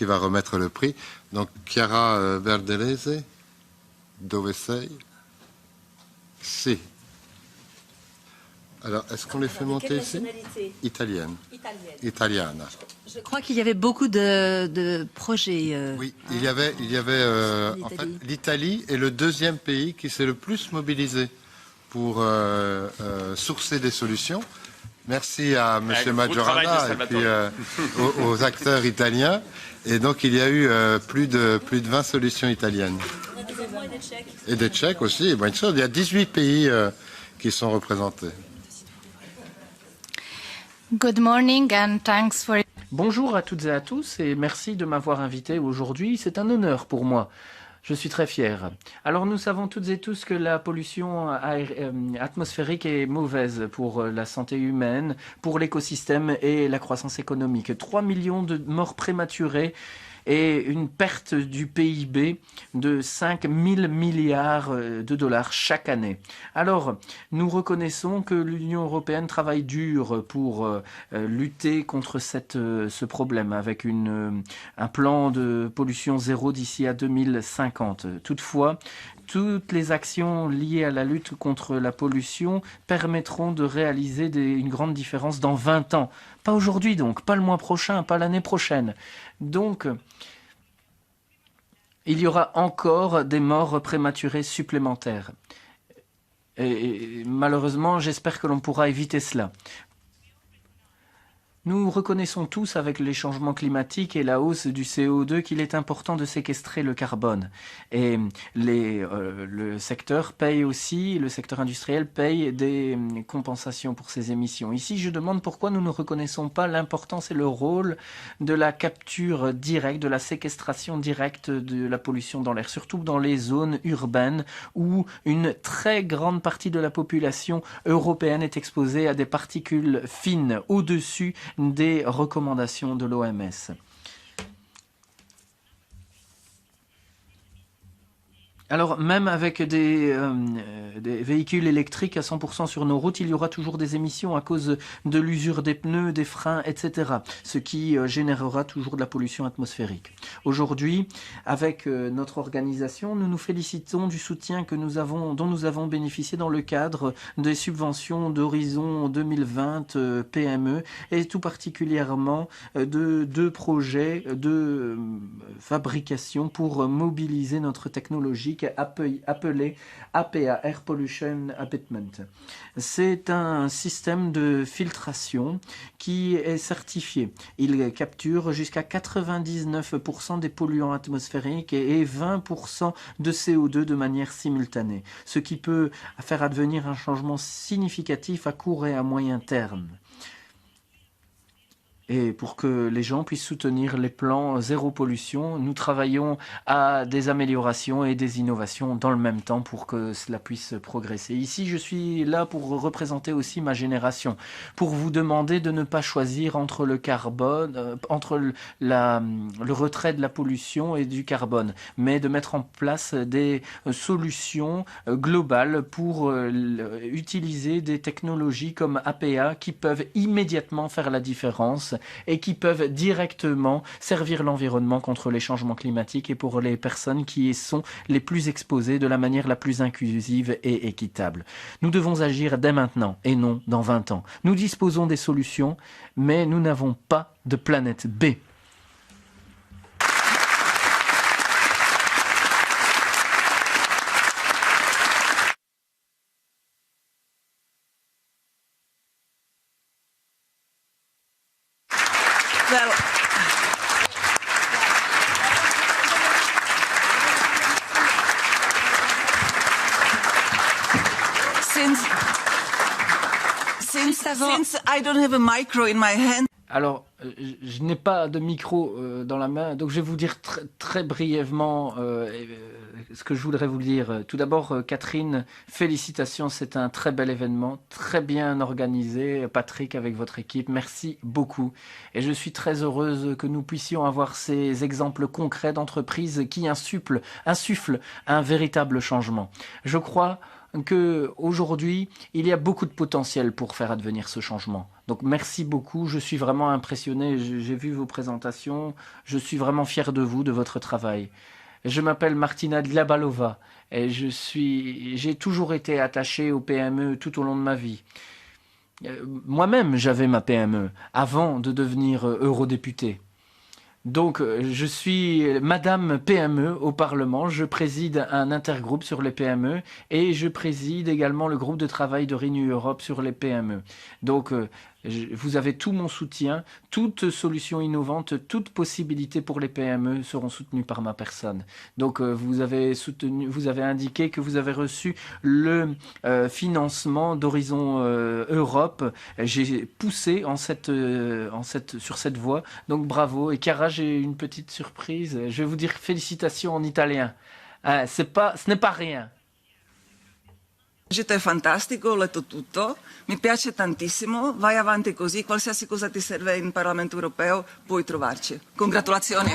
qui va remettre le prix. Donc, Chiara Verdelese, dove sei? Si. Alors, est-ce qu'on les fait monter ici? Italienne. Italiana. Je crois qu'il y avait beaucoup de projets. Oui, il y avait en fait, l'Italie est le deuxième pays qui s'est le plus mobilisé pour sourcer des solutions. Merci à M. Majorana et puis aux acteurs italiens. Et donc, il y a eu plus de 20 solutions italiennes. Et des Tchèques aussi. Et bonne chose. Il y a 18 pays qui sont représentés. Good morning and thanks for... Bonjour à toutes et à tous et merci de m'avoir invité aujourd'hui. C'est un honneur pour moi. Je suis très fier. Alors nous savons toutes et tous que la pollution atmosphérique est mauvaise pour la santé humaine, pour l'écosystème et la croissance économique. 3 millions de morts prématurées et une perte du PIB de 5 000 milliards de dollars chaque année. Alors, nous reconnaissons que l'Union européenne travaille dur pour lutter contre ce problème avec un plan de pollution zéro d'ici à 2050. Toutefois, toutes les actions liées à la lutte contre la pollution permettront de réaliser une grande différence dans 20 ans. Pas aujourd'hui donc, pas le mois prochain, pas l'année prochaine. Donc, il y aura encore des morts prématurées supplémentaires. Et malheureusement, j'espère que l'on pourra éviter cela. Nous reconnaissons tous avec les changements climatiques et la hausse du CO2 qu'il est important de séquestrer le carbone. Et le secteur paye aussi, le secteur industriel paye des compensations pour ces émissions. Ici, je demande pourquoi nous ne reconnaissons pas l'importance et le rôle de la capture directe, de la séquestration directe de la pollution dans l'air, surtout dans les zones urbaines où une très grande partie de la population européenne est exposée à des particules fines au-dessus des recommandations de l'OMS. Alors, même avec des véhicules électriques à 100% sur nos routes, il y aura toujours des émissions à cause de l'usure des pneus, des freins, etc. Ce qui générera toujours de la pollution atmosphérique. Aujourd'hui, avec notre organisation, nous nous félicitons du soutien dont nous avons bénéficié dans le cadre des subventions d'Horizon 2020 PME et tout particulièrement de 2 projets de fabrication pour mobiliser notre technologie appelé APA, Air Pollution Abatement. C'est un système de filtration qui est certifié. Il capture jusqu'à 99% des polluants atmosphériques et 20% de CO2 de manière simultanée, ce qui peut faire advenir un changement significatif à court et à moyen terme. Et pour que les gens puissent soutenir les plans zéro pollution, nous travaillons à des améliorations et des innovations dans le même temps pour que cela puisse progresser. Ici, je suis là pour représenter aussi ma génération, pour vous demander de ne pas choisir entre le carbone, entre le retrait de la pollution et du carbone, mais de mettre en place des solutions globales pour utiliser des technologies comme APA qui peuvent immédiatement faire la différence et qui peuvent directement servir l'environnement contre les changements climatiques et pour les personnes qui y sont les plus exposées de la manière la plus inclusive et équitable. Nous devons agir dès maintenant et non dans 20 ans. Nous disposons des solutions, mais nous n'avons pas de planète B. Since I don't have a micro in my hand. Alors, je n'ai pas de micro dans la main, donc je vais vous dire très brièvement ce que je voudrais vous dire. Tout d'abord, Catherine, félicitations, c'est un très bel événement, très bien organisé. Patrick, avec votre équipe, merci beaucoup. Et je suis très heureuse que nous puissions avoir ces exemples concrets d'entreprises qui insufflent un véritable changement. Je crois qu'aujourd'hui, il y a beaucoup de potentiel pour faire advenir ce changement. Donc merci beaucoup, je suis vraiment impressionné, j'ai vu vos présentations, je suis vraiment fier de vous, de votre travail. Je m'appelle Martina Dlabalova et j'ai toujours été attaché aux PME tout au long de ma vie. Moi-même, j'avais ma PME avant de devenir eurodéputé. Donc, je suis Madame PME au Parlement, je préside un intergroupe sur les PME et je préside également le groupe de travail de Renew Europe sur les PME. Donc, vous avez tout mon soutien, toute solution innovante, toute possibilité pour les PME seront soutenues par ma personne. Donc, vous avez indiqué que vous avez reçu le financement d'Horizon Europe. J'ai poussé sur cette voie. Donc, bravo. Et Chiara, j'ai une petite surprise. Je vais vous dire félicitations en italien. Ce n'est pas rien. È fantastico, ho letto tutto, mi piace tantissimo, vai avanti così, qualsiasi cosa ti serve in Parlamento europeo puoi trovarci. Congratulazioni.